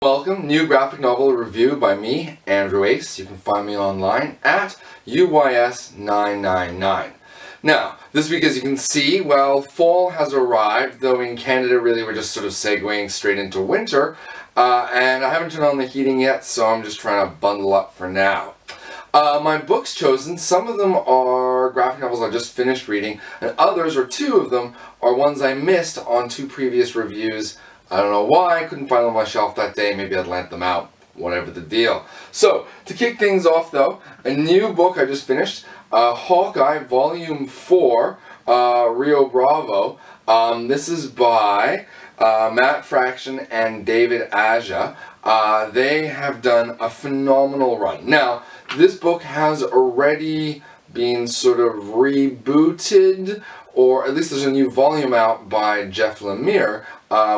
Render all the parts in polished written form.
Welcome, new graphic novel review by me, Andrew Ace. You can find me online at UYS999. Now, this week, as you can see, well, fall has arrived, though in Canada really we're just sort of segueing straight into winter, and I haven't turned on the heating yet, so I'm just trying to bundle up for now. My books chosen, some of them are graphic novels I just finished reading, and others, or two of them, are ones I missed on two previous reviews. I don't know why, I couldn't find them on my shelf that day, maybe I'd lent them out, whatever the deal. So, to kick things off though, a new book I just finished, Hawkeye Volume 4, Rio Bravo. This is by Matt Fraction and David Aja. They have done a phenomenal run. Now, this book has already been sort of rebooted, or at least there's a new volume out by Jeff Lemire,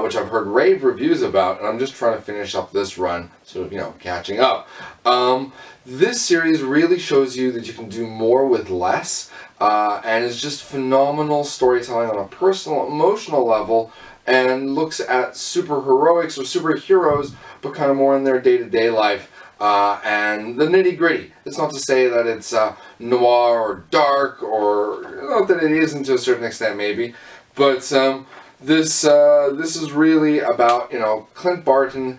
which I've heard rave reviews about, and I'm just trying to finish up this run, sort of, catching up. This series really shows you that you can do more with less, and is just phenomenal storytelling on a personal, emotional level, and looks at superheroics or superheroes, but kind of more in their day-to-day life, and the nitty-gritty. It's not to say that it's noir or dark, or not that it isn't to a certain extent maybe, but this is really about, Clint Barton.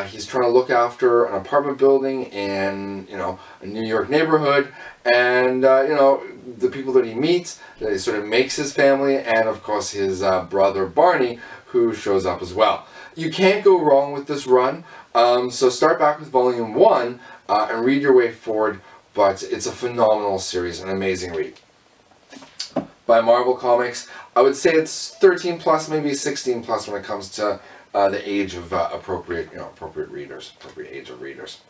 He's trying to look after an apartment building in, a New York neighborhood, and, the people that he meets, that he sort of makes his family, and of course his brother Barney, who shows up as well. You can't go wrong with this run, so start back with Volume 1 and read your way forward, but it's a phenomenal series, an amazing read. By Marvel Comics, I would say it's 13 plus, maybe 16 plus when it comes to the age of appropriate readers, appropriate age of readers.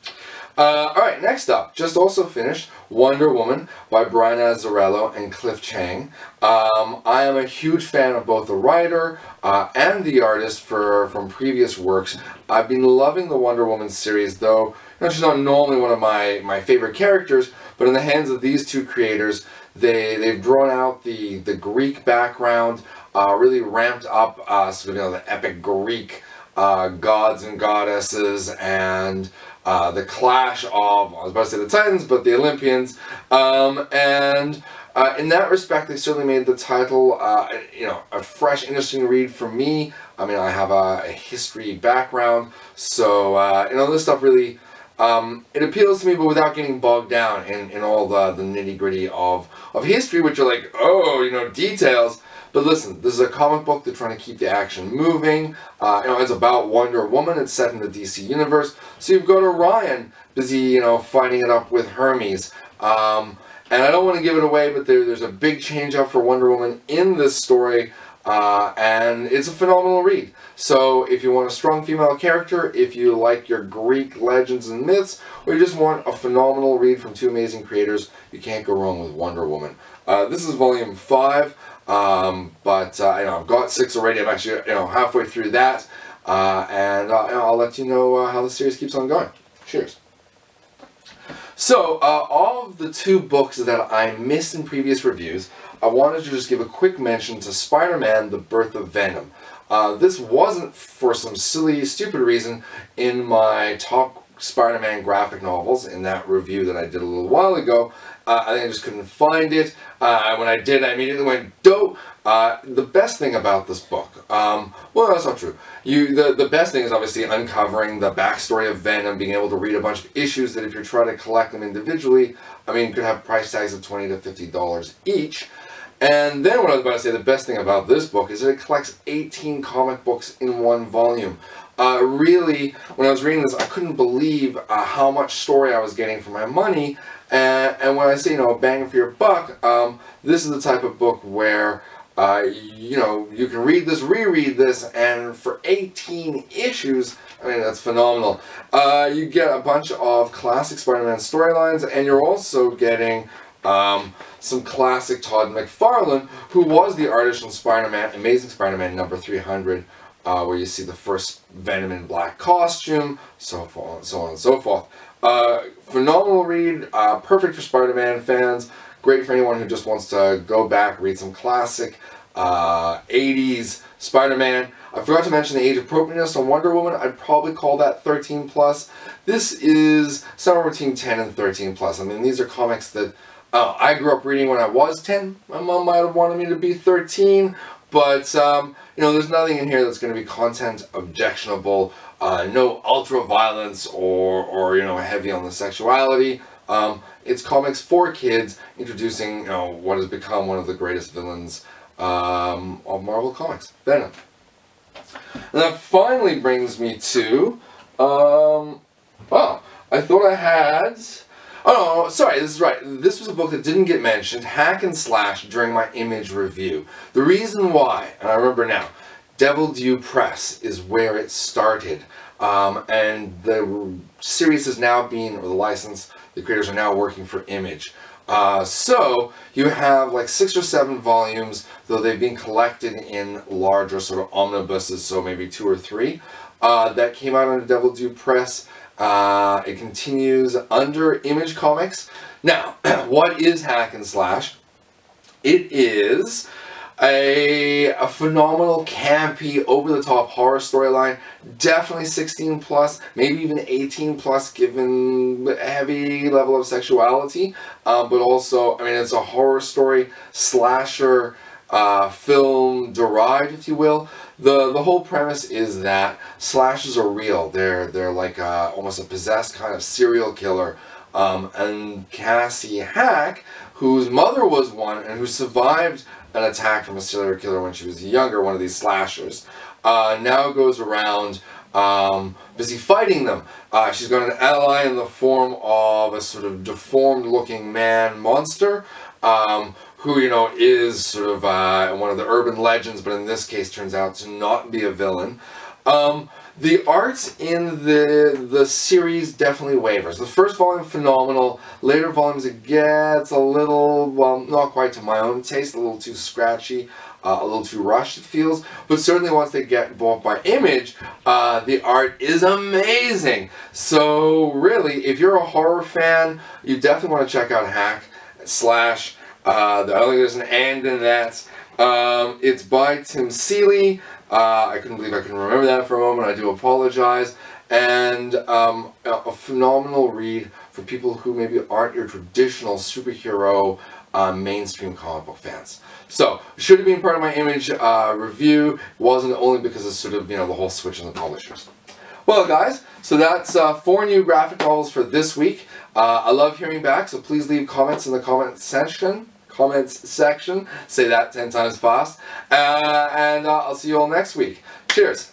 Alright, next up, just also finished Wonder Woman by Brian Azzarello and Cliff Chiang. I am a huge fan of both the writer and the artist from previous works. I've been loving the Wonder Woman series, though she's not normally one of my favorite characters, but in the hands of these two creators, they've drawn out the Greek background, really ramped up the epic Greek gods and goddesses, and the clash of, I was about to say the Titans, but the Olympians, and in that respect, they certainly made the title, a fresh, interesting read for me. I mean, I have a history background, so, this stuff really, it appeals to me, but without getting bogged down in all the nitty-gritty of history, which are like, details. But listen, this is a comic book. They're trying to keep the action moving. It's about Wonder Woman. It's set in the DC universe. So you've got Orion busy, fighting it up with Hermes. And I don't want to give it away, but there's a big change up for Wonder Woman in this story. And it's a phenomenal read. So if you want a strong female character, if you like your Greek legends and myths, or you just want a phenomenal read from two amazing creators, you can't go wrong with Wonder Woman. This is Volume 5. But I've got 6 already. I'm actually halfway through that, and I'll let you know how the series keeps on going. Cheers. So, of the 2 books that I missed in previous reviews, I wanted to just give a quick mention to Spider-Man: The Birth of Venom. This wasn't, for some silly, stupid reason, in my top Spider-Man graphic novels in that review that I did a little while ago. I think I just couldn't find it. When I did, I immediately went, dope! The best thing about this book, well, that's not true. The best thing is obviously uncovering the backstory of Venom, being able to read a bunch of issues that if you're trying to collect them individually, could have price tags of $20 to $50 each. And then what I was about to say, the best thing about this book is that it collects 18 comic books in one volume. Really, when I was reading this, I couldn't believe how much story I was getting for my money. And when I say, bang for your buck, this is the type of book where, you can read this, reread this, and for 18 issues, that's phenomenal. You get a bunch of classic Spider-Man storylines, and you're also getting some classic Todd McFarlane, who was the artist on Spider-Man, Amazing Spider-Man number 300, where you see the first Venom in black costume, so on and so forth. Phenomenal read, perfect for Spider-Man fans, great for anyone who just wants to go back, read some classic 80s Spider-Man. I forgot to mention the age appropriateness on Wonder Woman. I'd probably call that 13 plus. This is somewhere between 10 and 13 plus. I mean, these are comics that I grew up reading when I was 10. My mom might have wanted me to be 13, but you know, there's nothing in here that's going to be content objectionable. No ultra violence or you know, heavy on the sexuality. It's comics for kids, introducing, you know, what has become one of the greatest villains of Marvel Comics, Venom. And that finally brings me to, well, I thought I had, oh no, sorry, this is right, this was a book that didn't get mentioned, Hack and Slash, during my Image review. The reason why, and I remember now, Devil Due Press is where it started, and the series is now being, or the license, the creators are now working for Image. So you have like 6 or 7 volumes, though they've been collected in larger sort of omnibuses, so maybe 2 or 3, that came out under Devil Due Press. It continues under Image Comics. Now, what is Hack and Slash? It is a phenomenal, campy, over-the-top horror storyline. Definitely 16 plus, maybe even 18 plus, given the heavy level of sexuality. But also, I mean, it's a horror story, slasher, film derived, if you will. The whole premise is that slashers are real. They're like almost a possessed kind of serial killer. And Cassie Hack, whose mother was one and who survived an attack from a serial killer when she was younger, one of these slashers, now goes around busy fighting them. She's got an ally in the form of a sort of deformed looking man monster, who, you know, is sort of one of the urban legends, but in this case turns out to not be a villain. The art in the series definitely wavers. The first volume, phenomenal. Later volumes, it gets a little, well, not quite to my own taste, a little too scratchy, a little too rushed, it feels. But certainly once they get bought by Image, the art is amazing. So really, if you're a horror fan, you definitely want to check out Hack Slash. I don't think there's an and in that. It's by Tim Seeley. I couldn't believe I couldn't remember that for a moment. I do apologize. And a phenomenal read for people who maybe aren't your traditional superhero mainstream comic book fans. So, should have been part of my Image review. Wasn't only because of sort of, you know, the whole switch in the publishers. Well, guys, so that's 4 new graphic novels for this week. I love hearing back, so please leave comments in the comments section. Say that 10 times fast. And I'll see you all next week. Cheers.